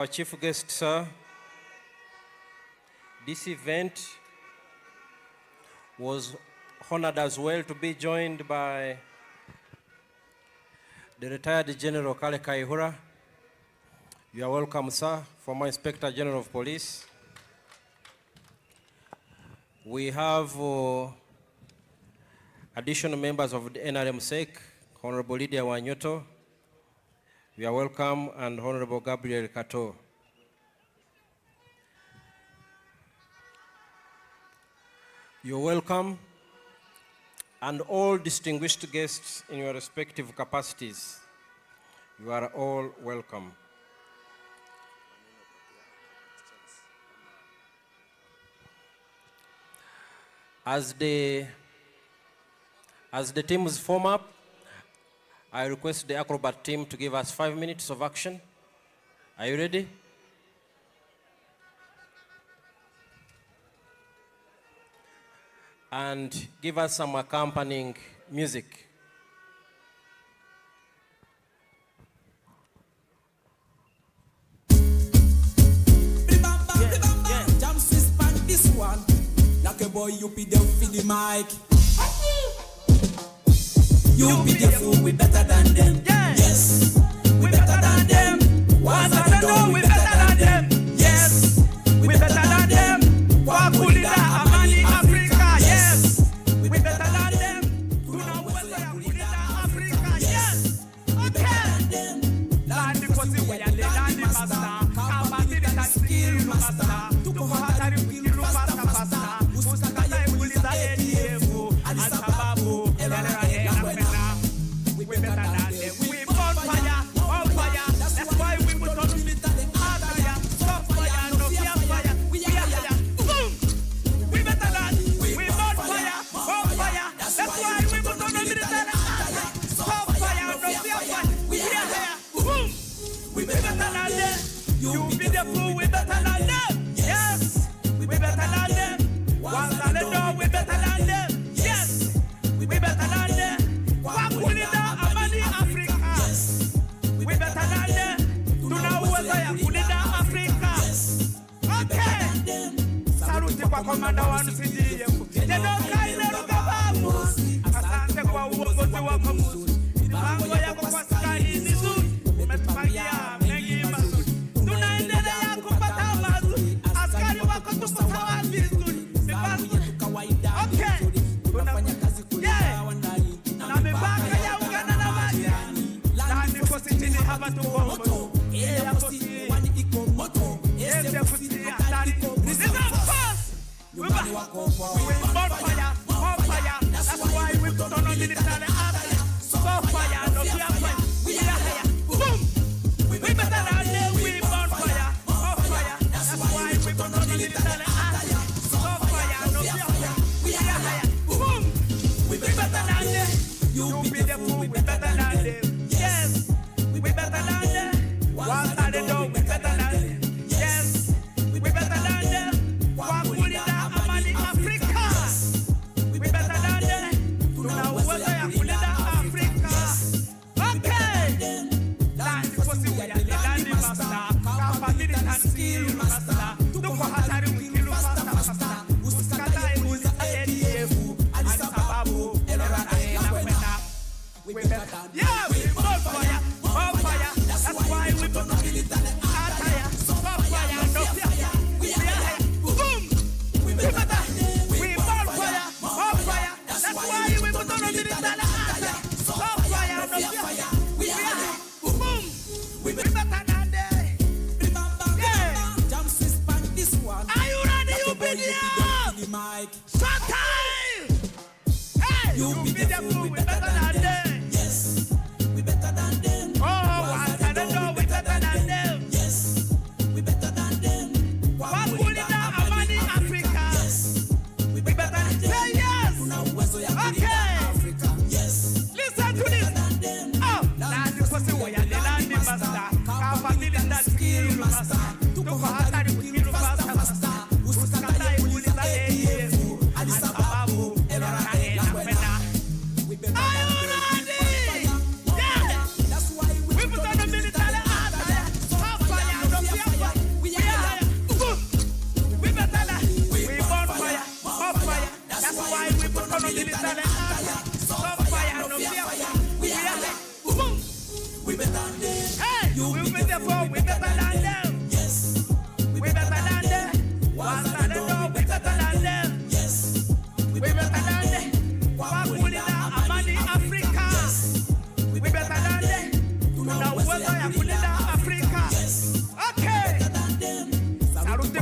Our chief guest, sir, this event was honored as well to be joined by the retired General Kale Kaihura. You are welcome, sir, former Inspector General of Police. We have additional members of the NRM SEC, Honorable Lydia Wanyoto. You are welcome, and Honorable Gabriel Kato. You're welcome, and all distinguished guests in your respective capacities, you are all welcome. As the teams form up, I request the Acrobat team to give us 5 minutes of action. Are you ready? And give us some accompanying music. This one, like a boy, you be there for the mic. You be the fool, we better than them. Yes, we better than them. Once I know we better than them. Yes, we better than them. Wakulida, Amani, Africa. Yes, we better than them. Tuna Wakulida, Africa. Yes, okay. Landi kosi wayande, landi master. Kabati da skill master. Tuko hatari kukiru pasta. Musakaya kulida ediefu. Alisababu, we better than them. We on fire, on fire. That's why we put on fire. Stop fire, no fear fire. We are fire. Boom. We better than. We on fire, on fire. That's why we put on military. Stop fire, no fear fire. We are fire. Boom. We better than them. You be the fool. We better than them. Yes. We better than them. Once I know we better than them. Yes. We better than them. Wakulida, Amani, Africa. Yes. We better than them. Tuna uweza kulida Africa. Okay. Saluti kwa komanda wanu sijiri yeku. Neno kaile rugabamu. Asante kwa uongozi wako mzuri. Mipango yako kwa skali nzuri. Umetupangia mengi mazuri. Tunaendelea kupata mazuri. Askari wako tuko sawa vizuri. Okay. Tunafanya kazi kulida wandani. Na mipaka ya Uganda na Majani. Lani kusitini hapa tuko moto. Eya kusitini wani iko moto. Eya kusitini hatari. This is our first. We on fire, on fire. That's why we put on military army. Stop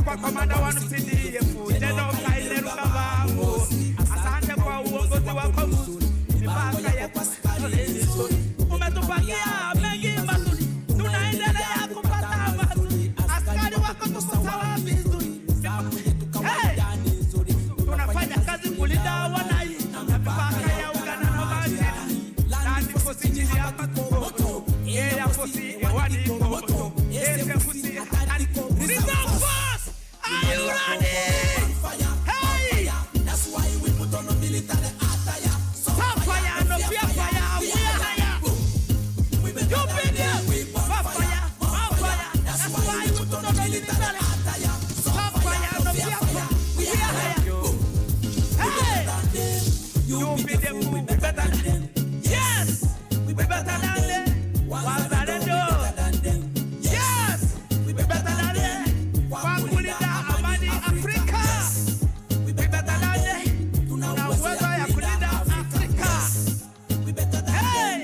kwa komanda wa CDF, General Kaile Rukabamu. Asante kwa uongozi wako mzuri, mipaka ya kusikaliza. Umetupatia mengi mazuri, tunaendelea kupata mazuri. Askari wako tuko sawa vizuri. Tunafanya kazi kulinda wananchi na mipaka ya Uganda na Kenya. Na ndipo sisi hapa tuko. Yeye hapo si hewani tuko. Yeye hapo si hatari. Reserve force! Are you ready? Hey! That's why we put on a military attire. So fire, no fear fire. We are higher. You been there. Fire, fire. That's why we put on a military attire. So fire, no fear fire. We are higher. Hey! You be them, we better than them. Yes! We better than them. What's that do? Yes! We better than them. Wakulida amani Afrika. We better than them. Tuna uwezo ya kulinda Afrika. We better than them. Hey!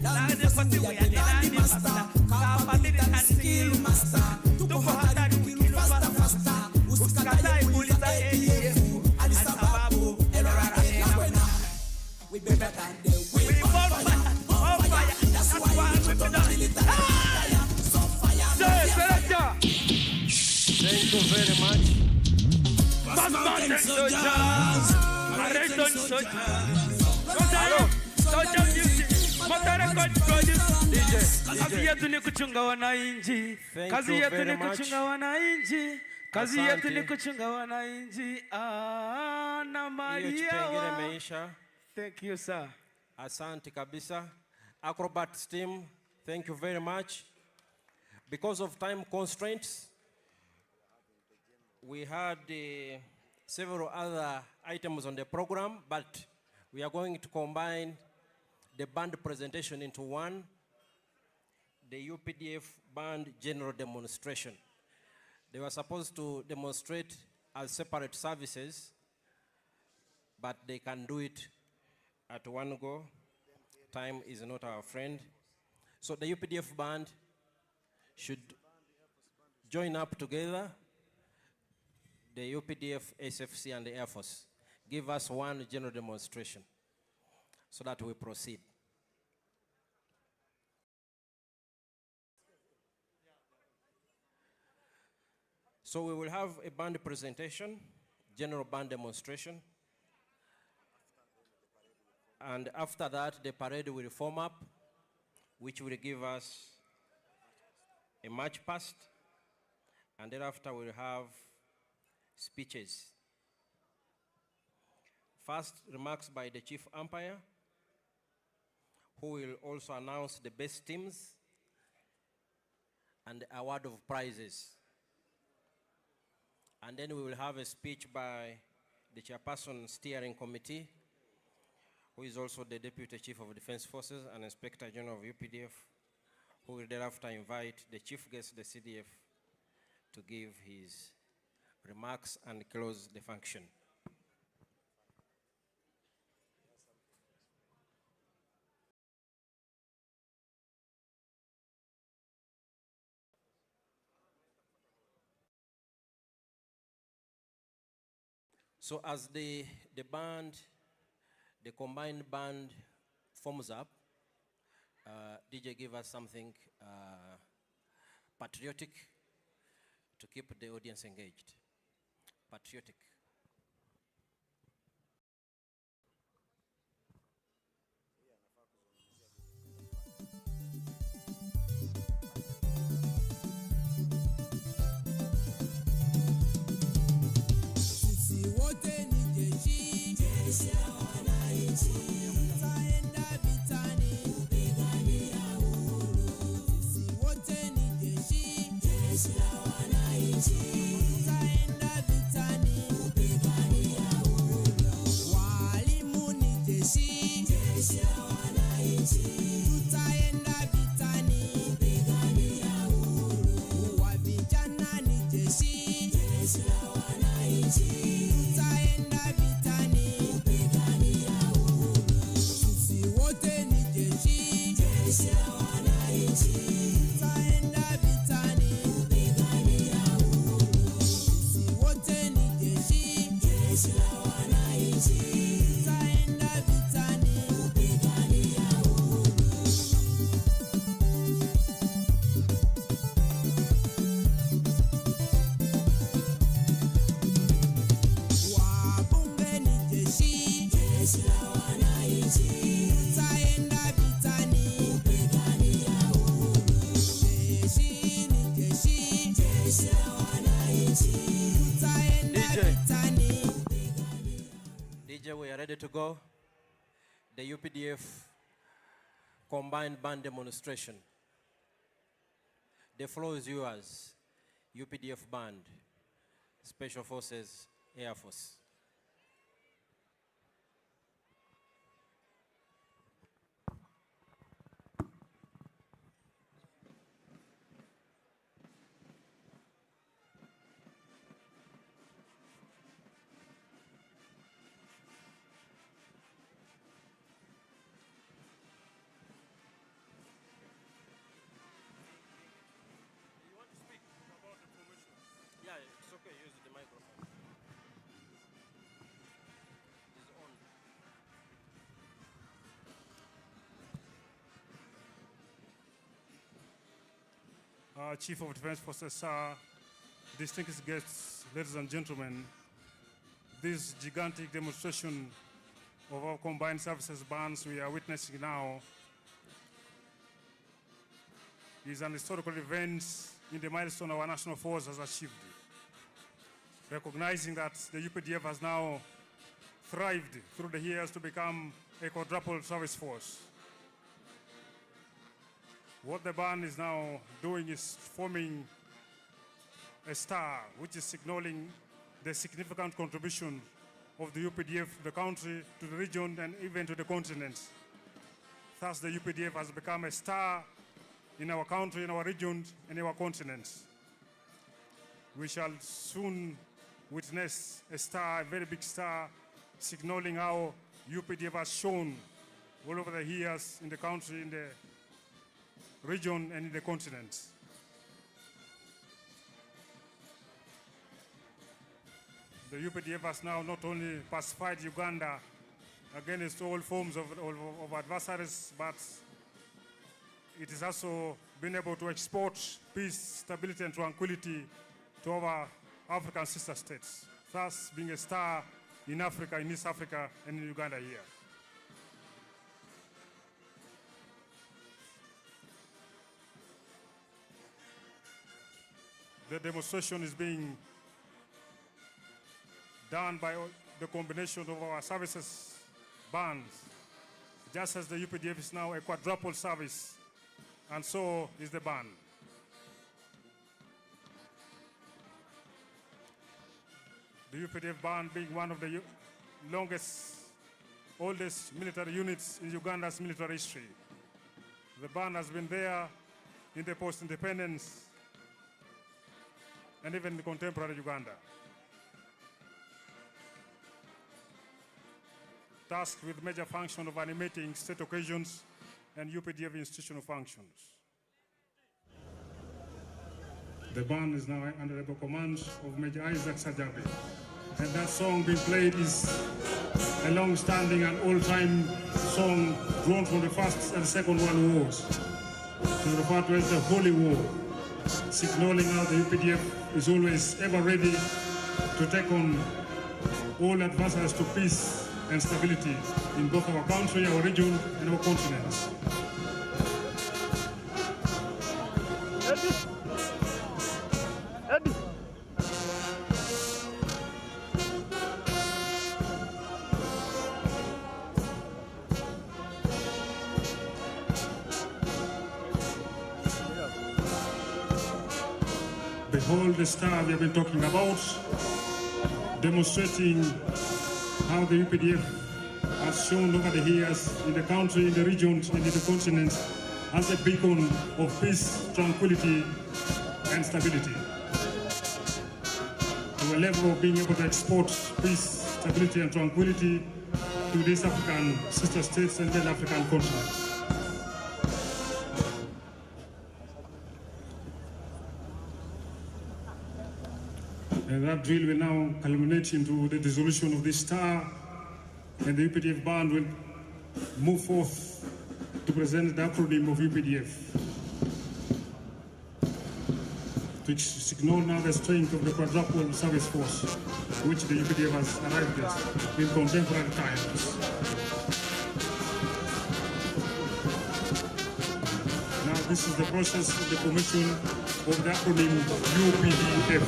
Nani pati we are nani master. Kama military skill master. Tuko hatari kilu faster. Usikatai kuuliza yeye. Alisababu erara ena. We better than them. We on fire. That's why we put on the military. So fire. Selector. Thank you very much. Mountain soldiers. Marathon soldiers. Soldier music. Motor produce. Kazi yetu ni kuchunga wananchi. Kazi yetu ni kuchunga wananchi. Kazi yetu ni kuchunga wananchi. Na Maria. Thank you, sir. Asante kabisa. Acrobat team, thank you very much. Because of time constraints, we had several other items on the program, but we are going to combine the band presentation into one, the UPDF band general demonstration. They were supposed to demonstrate as separate services, but they can do it at one go. Time is not our friend. So the UPDF band should join up together, the UPDF, SFC, and the Air Force. Give us one general demonstration so that we proceed. So we will have a band presentation, general band demonstration. And after that, the parade will form up, which will give us a march past. And thereafter, we'll have speeches. First, remarks by the chief umpire, who will also announce the best teams and the award of prizes. And then we will have a speech by the chairperson steering committee, who is also the Deputy Chief of Defense Forces and Inspector General of UPDF, who will thereafter invite the chief guest, the CDF, to give his remarks and close the function. So as the combined band forms up, DJ give us something patriotic to keep the audience engaged. Patriotic. DJ, we are ready to go. The UPDF combined band demonstration. The floor is yours. UPDF band, Special Forces, Air Force. Yeah, it's okay, use the microphone. It's on. Chief of Defense Forces, distinguished guests, ladies and gentlemen, this gigantic demonstration of our combined services bands we are witnessing now is an historical event in the milestone our national force has achieved. Recognizing that the UPDF has now thrived through the years to become a quadruple service force. What the band is now doing is forming a star, which is signaling the significant contribution of the UPDF to the country, to the region, and even to the continent. Thus, the UPDF has become a star in our country, in our region, and in our continent. We shall soon witness a star, a very big star, signaling how UPDF has shown all over the years in the country, in the region, and in the continent. The UPDF has now not only pacified Uganda against all forms of adversaries, but it has also been able to export peace, stability, and tranquility to our African sister states, thus being a star in Africa, in East Africa, and in Uganda here. The demonstration is being done by the combination of our services bands, just as the UPDF is now a quadruple service, and so is the band. The UPDF band being one of the oldest military units in Uganda's military history. The band has been there in the post-independence and even in contemporary Uganda. Tasked with major function of animating state occasions and UPDF institutional functions. The band is now under the command of Major Isaac Sajabi. And that song being played is a long-standing and all-time song drawn from the First and Second World Wars. It is referred to as the Holy War, signaling how the UPDF is always ever ready to take on all adversaries to peace and stability in both our country, our region, and our continent. Behold the star we have been talking about, demonstrating how the UPDF has shown over the years in the country, in the region, and in the continent as a beacon of peace, tranquility, and stability. To a level of being able to export peace, stability, and tranquility to these African sister states and the African continent. And that drill will now culminate into the dissolution of this star, and the UPDF band will move forth to present the acronym of UPDF, to signal now the strength of the quadruple service force, which the UPDF has arrived at in contemporary times. Now this is the process of the formation of the acronym UPDF.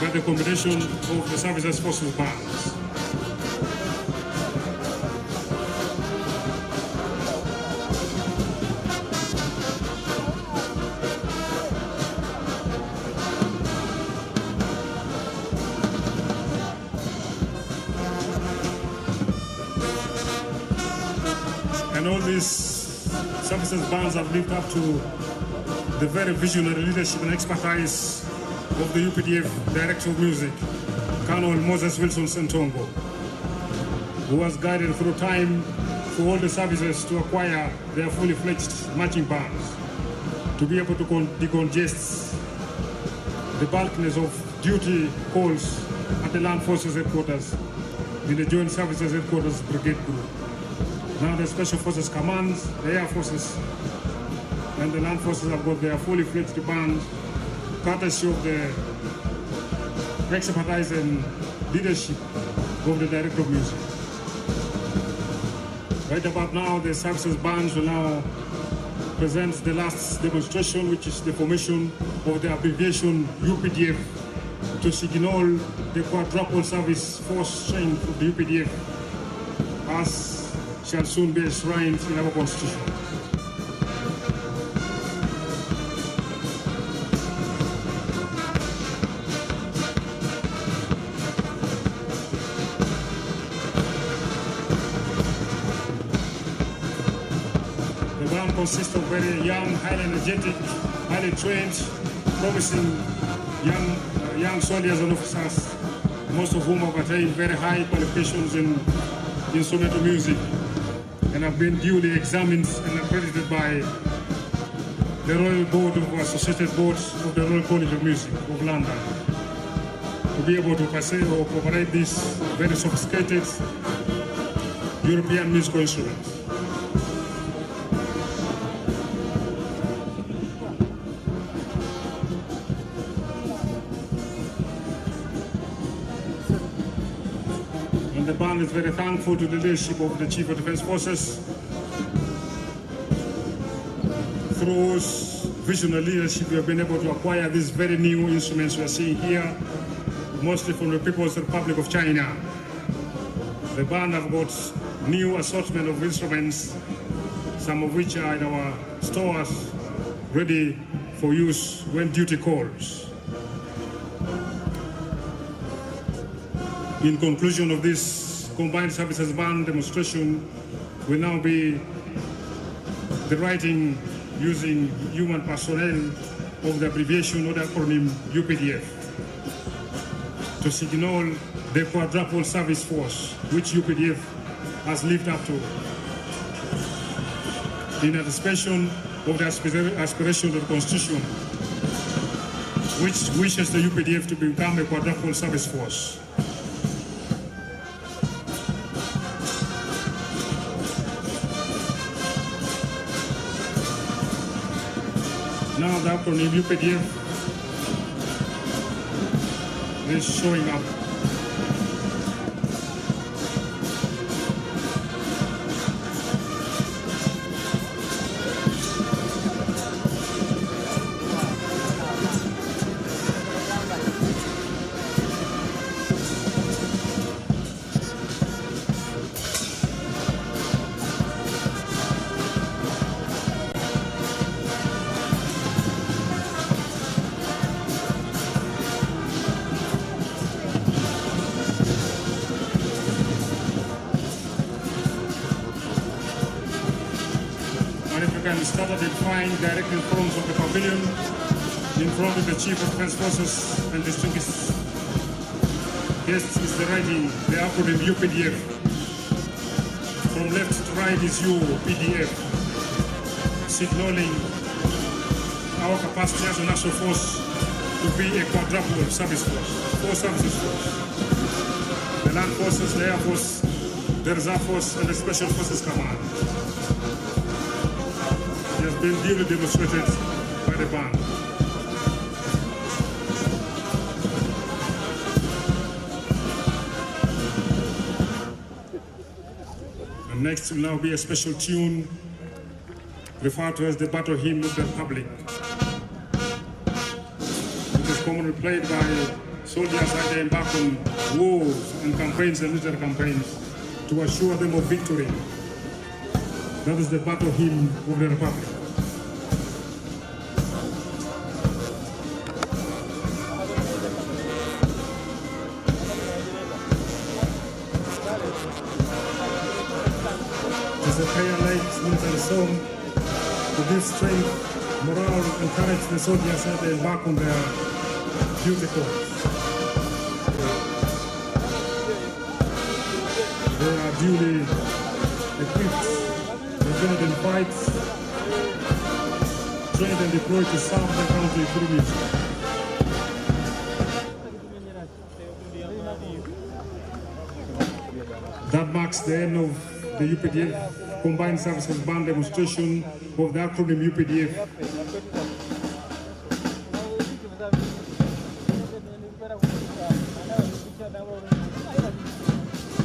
by the combination of the services forces bands. And all these services bands have lived up to the very visionary leadership and expertise of the UPDF Director of Music, Colonel Moses Wilson Sentongo, who has guided through time for all the services to acquire their fully fledged marching bands, to be able to decongest the bulkiness of duty calls at the Land Forces Headquarters in the Joint Services Headquarters Brigade Group. Now the Special Forces Commands, the Air Forces, and the Land Forces have got their fully fledged bands, courtesy of the expertise and leadership of the Director of Music. Right about now, the services bands will now present the last demonstration, which is the formation of the abbreviation UPDF to signal the quadruple service force strength of the UPDF, as shall soon be enshrined in our Constitution. The band consists of very young, highly energetic, highly trained, promising young soldiers and officers, most of whom have attained very high qualifications in instrumental music and have been duly examined and accredited by the Royal Board of Associated Boards of the Royal College of Music of London, to be able to operate this very sophisticated European musical instrument. And the band is very thankful to the leadership of the Chief of Defense Forces, through whose visionary leadership we have been able to acquire these very new instruments we are seeing here, mostly from the People's Republic of China. The band have got new assortment of instruments, some of which are in our stores, ready for use when duty calls. In conclusion of this combined services band demonstration will now be the writing using human personnel of the abbreviation or the acronym UPDF to signal the quadruple service force which UPDF has lived up to in anticipation of the aspiration of the Constitution, which wishes the UPDF to become a quadruple service force. Now the acronym UPDF is showing up. Start identifying direct in front of the pavilion, in front of the Chief of Defense Forces and distinguished guests is the writing, the acronym UPDF. From left to right is UPDF, signaling our capacity as a national force to be a quadruple service force, four services force. The Land Forces, the Air Force, the Reserve Force, and the Special Forces Command. It has been duly demonstrated by the band. And next will now be a special tune referred to as the Battle Hymn of the Republic. It is commonly played by soldiers as they embark on wars and campaigns and military campaigns to assure them of victory. That is the battle hymn of the Republic. It is a prayer-like military song to give strength, morale, and courage to the soldiers as they embark on their duty course. They are duly equipped, trained in fights, trained and deployed to serve the country through mission. That marks the end of the UPDF Combined Services Band demonstration of the acronym UPDF.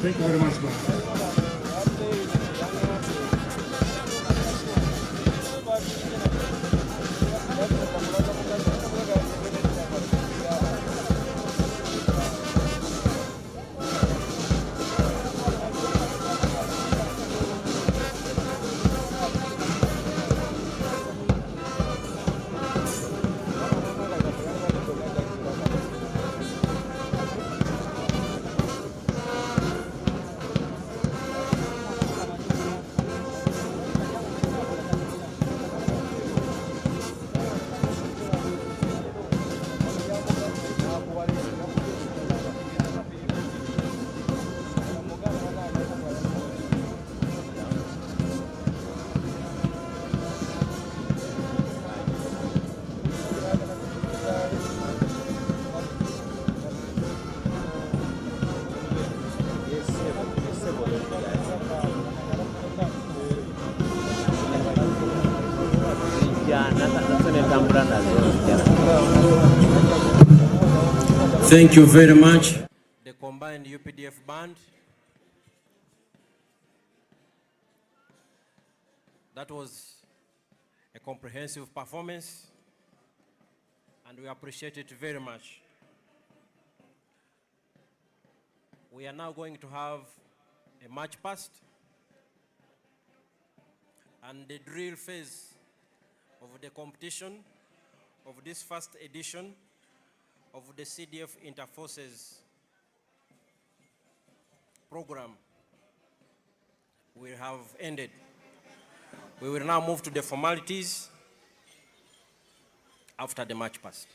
Thank you very much, Band. Thank you very much. The combined UPDF band. That was a comprehensive performance, and we appreciate it very much. We are now going to have a march past and the drill phase of the competition of this first edition of the CDF Interforces program will have ended. We will now move to the formalities after the march past.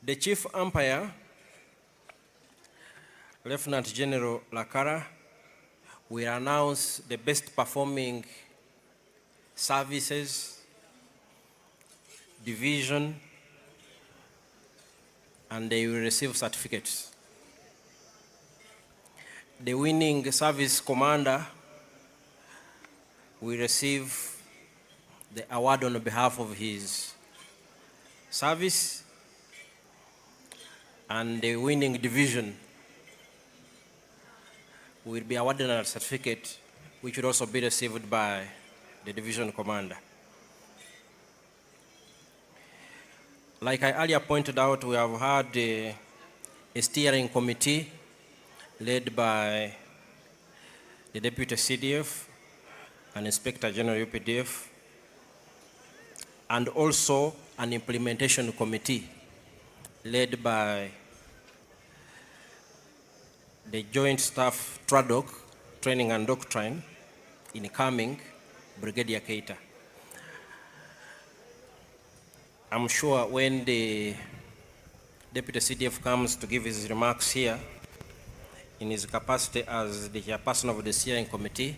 The Chief Umpire, Lieutenant General Lakara, will announce the best performing services, division, and they will receive certificates. The winning service commander will receive the award on behalf of his service, and the winning division will be awarded a certificate which will also be received by the division commander. Like I earlier pointed out, we have had a steering committee led by the Deputy CDF and Inspector General UPDF, and also an implementation committee led by the Joint Staff TRADOC, Training and Doctrine, incoming Brigadier Keita. I'm sure when the Deputy CDF comes to give his remarks here, in his capacity as the chairperson of the steering committee,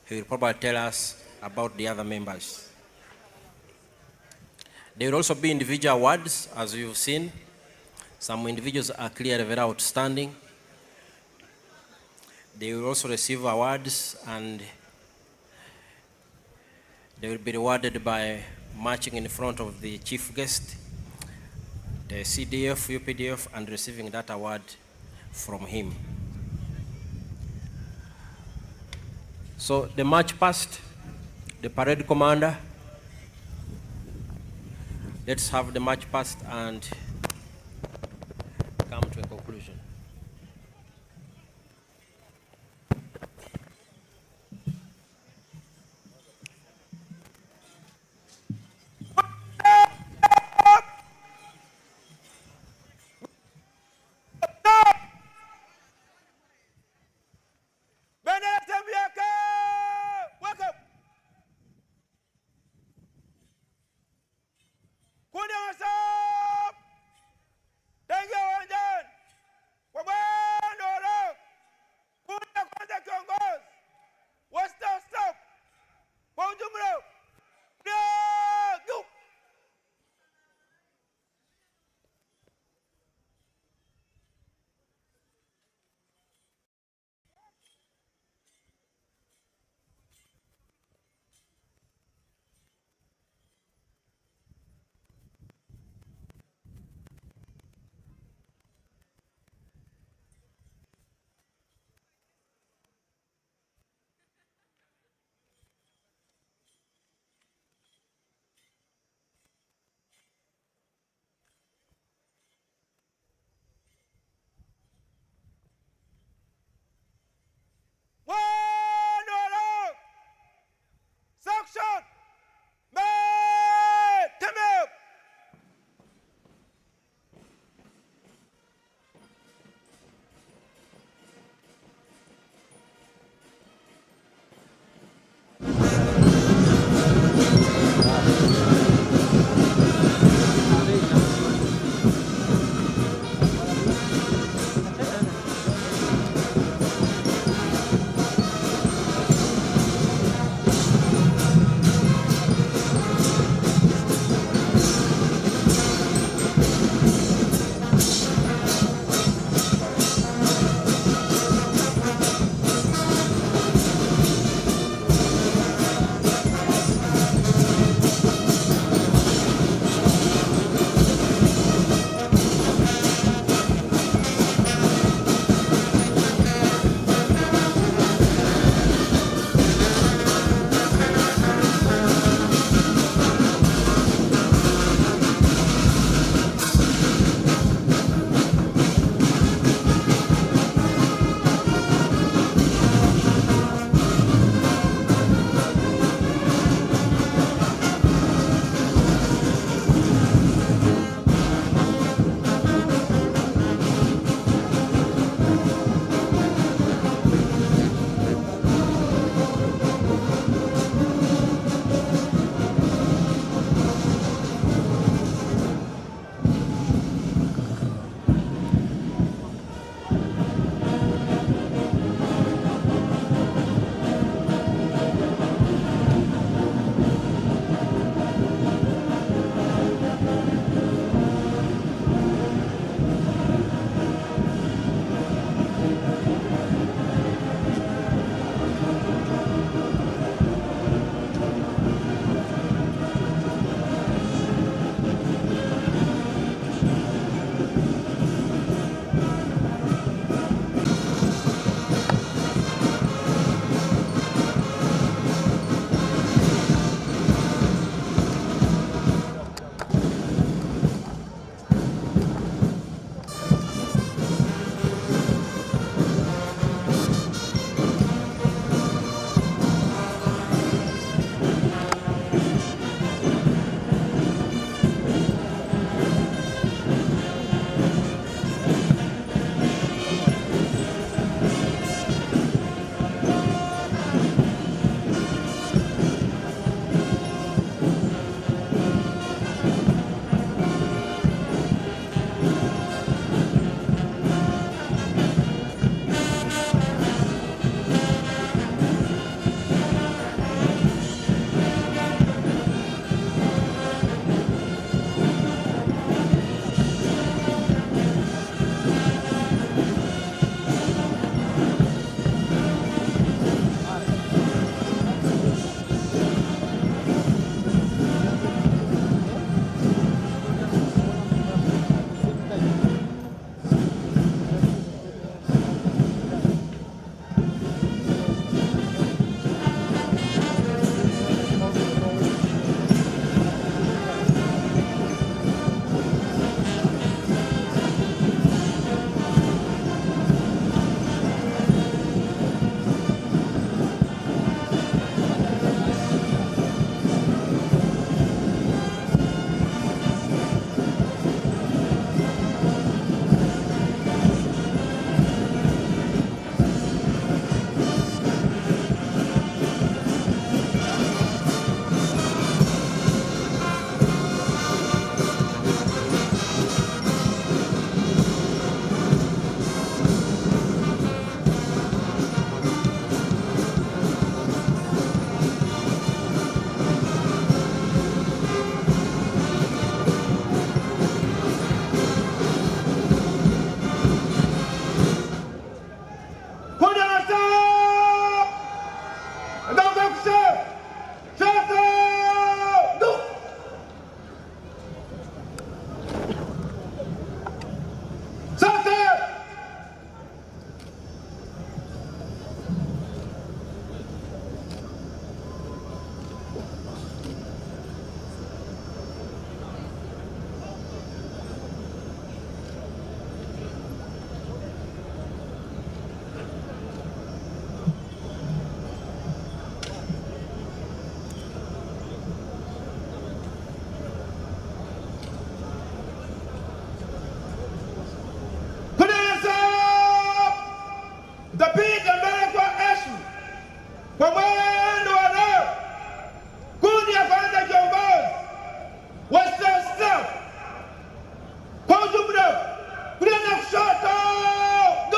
he will probably tell us about the other members. There will also be individual awards, as you've seen. Some individuals are clearly very outstanding. They will also receive awards, and they will be rewarded by marching in front of the chief guest, the CDF, UPDF, and receiving that award from him. So the march past, the parade commander. Let's have the march past and come to a conclusion. kwa mwendo wa leo, kundi ya kwanza kiongozi Western Staff kwa ujumla kulia na kushoto du.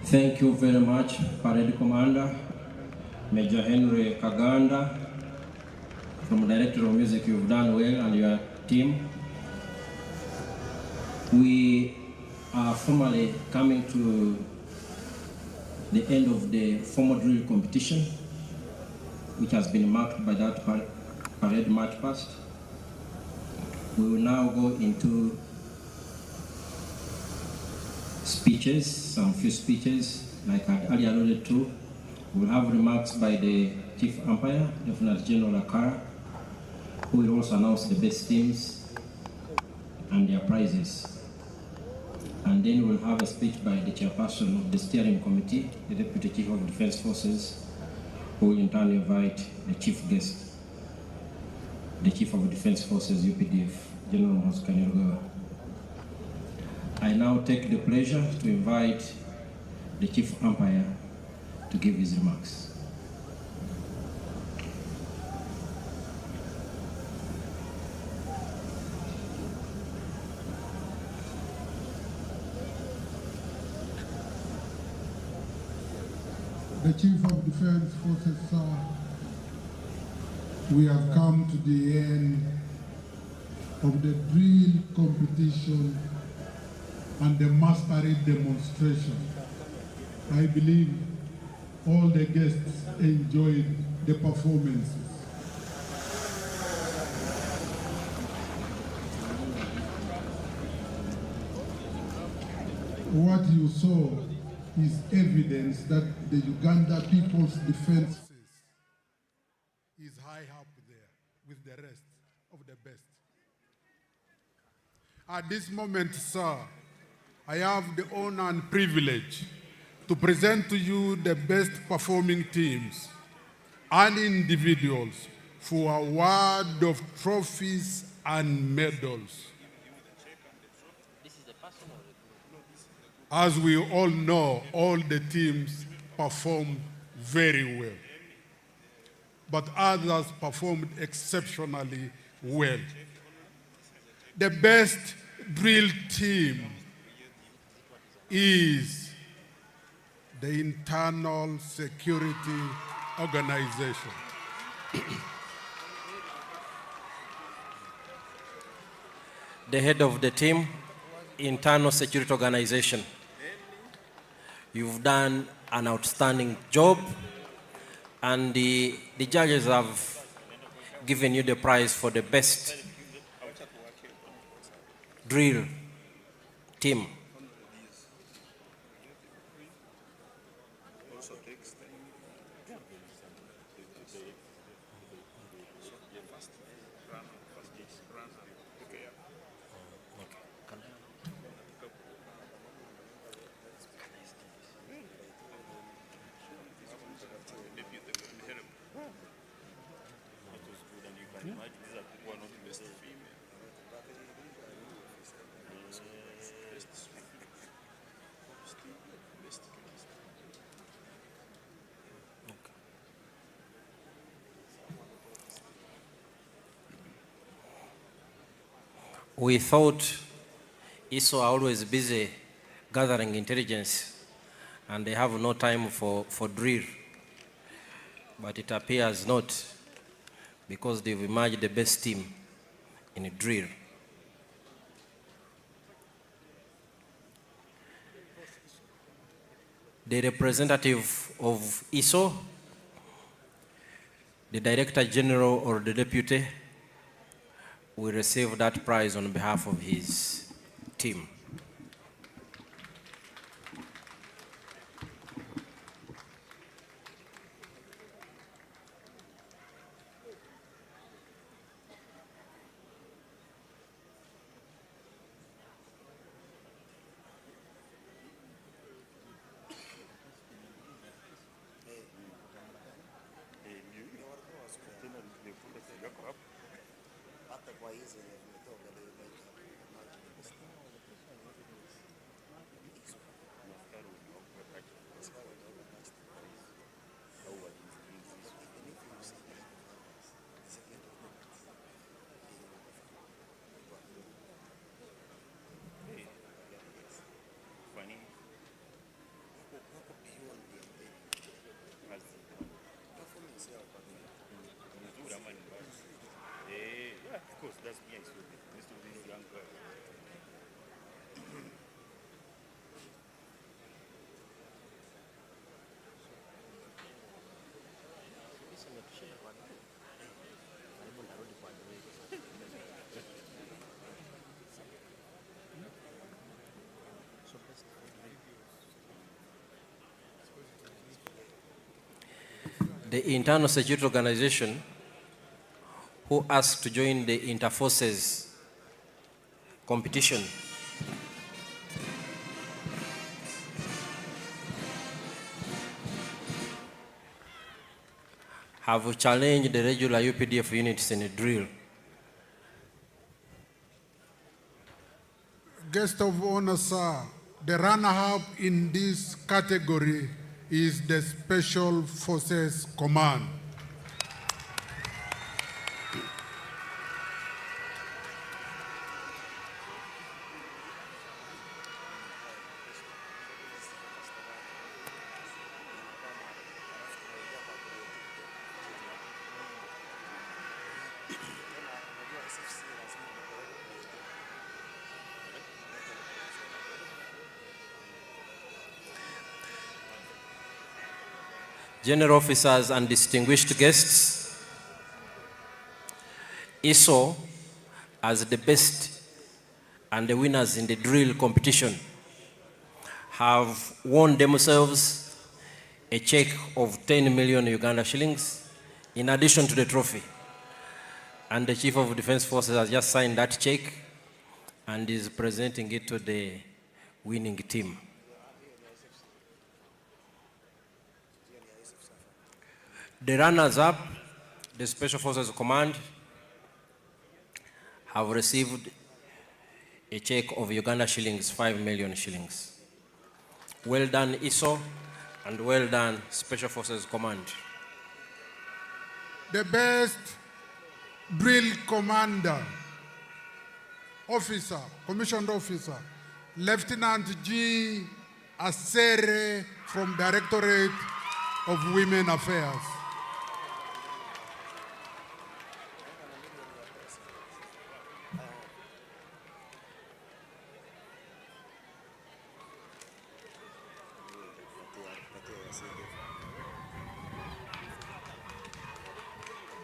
Thank you very much, Parade Commander, Major Henry Kaganda, from Director of Music. You've done well, and your team. We are formally coming to the end of the formal drill competition, which has been marked by that parade march past. We will now go into speeches, some few speeches, like I earlier alluded to. We'll have remarks by the Chief Umpire, Lieutenant General Akara, who will also announce the best teams and their prizes. And then we'll have a speech by the chairperson of the steering committee, the Deputy Chief of Defense Forces, who will in turn invite the chief guest, the Chief of Defense Forces, UPDF, General Moskanirgo. I now take the pleasure to invite the Chief Umpire to give his remarks. The Chief of Defense Forces, sir, we have come to the end of the drill competition and the mass parade demonstration. I believe all the guests enjoyed the performances. What you saw is evidence that the Uganda People's Defense is high up there with the rest of the best. At this moment, sir, I have the honor and privilege to present to you the best performing teams and individuals for award of trophies and medals. As we all know, all the teams performed very well, but others performed exceptionally well. The best drill team is the Internal Security Organization. The head of the team, Internal Security Organization. You've done an outstanding job, and the judges have given you the prize for the best drill team. We thought ISO are always busy gathering intelligence and they have no time for drill, but it appears not, because they've emerged the best team in a drill. The representative of ISO, the Director General or the Deputy, will receive that prize on behalf of his team. course, that's me. Mr. This young girl. The Internal Security Organization, who asked to join the Interforces competition, have challenged the regular UPDF units in a drill. Guest of honor, sir, the runner-up in this category is the Special Forces Command. General officers and distinguished guests, ISO, as the best and the winners in the drill competition, have won themselves a check of 10 million Uganda shillings in addition to the trophy. And the Chief of Defense Forces has just signed that check and is presenting it to the winning team. The runners-up, the Special Forces Command, have received a check of Uganda shillings, 5 million shillings. Well done, ISO, and well done, Special Forces Command. The best drill commander, officer, commissioned officer, Lieutenant G. Asere from Directorate of Women Affairs.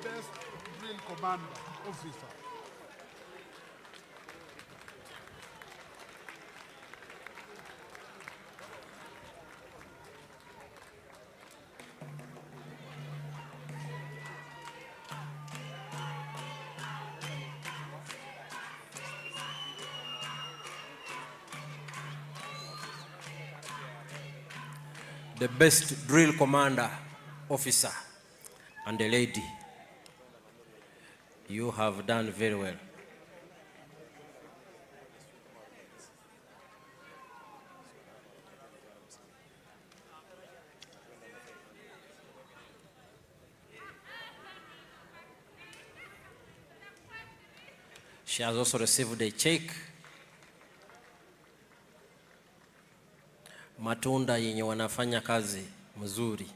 Best drill commander, officer. The best drill commander, officer, and a lady. You have done very well. She has also received a check. Matunda yenye wanafanya kazi mzuri.